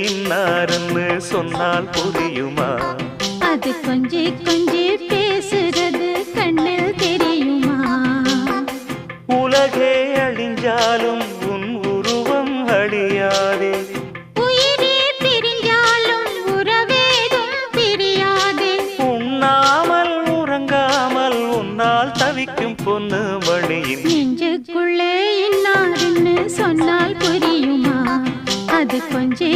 இன்னாருன்னு சொன்னால் புரியுமா? அது கொஞ்சி கொஞ்சி பேசுறது கண்ணில் தெரியுமா? உலகே அழிஞ்சாலும் உன் உருவம் அழியாதே. உயிரே பிரிஞ்சாலும் உறவேதும் பிரியாதே. உண்ணாமல் உறங்காமல் உன்னால் தவிக்கும் பொண்ணு மணியின் நெஞ்சுக்குள்ளே இன்னாருன்னு சொன்னால் புரியுமா? அது கொஞ்சி